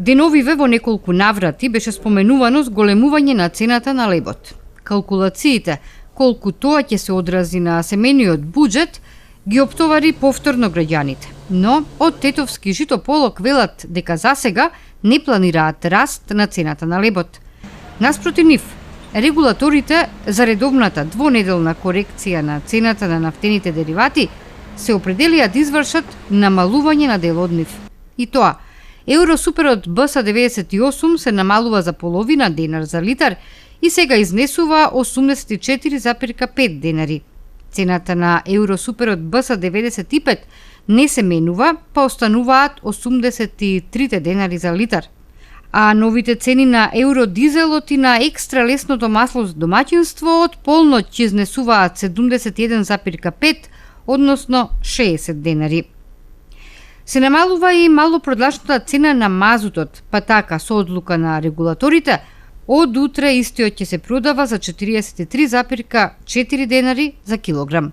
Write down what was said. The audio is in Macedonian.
Деновиве во неколку наврати беше споменувано зголемување на цената на лебот. Калкулациите колку тоа ќе се одрази на семејниот буџет ги оптовари повторно граѓаните. Но од тетовски житополок велат дека засега не планираат раст на цената на лебот. Наспроти нив, регулаторите за редовната двонеделна корекција на цената на нафтените деривати се определија да извршат намалување на дел од нив. И тоа, Евросуперот БС98 се намалува за половина денар за литар и сега изнесува 84,5 денари. Цената на Евросуперот БС95 не се менува, па остануваат 83 денари за литар. А новите цени на евродизелот и на екстра лесното масло за домаќинство од полноќ ќе изнесуваат 71,5, односно 60 денари. Се намалува и малопродлажната цена на мазутот, па така со одлука на регулаторите, од утре истиот ќе се продава за 43,4 денари за килограм.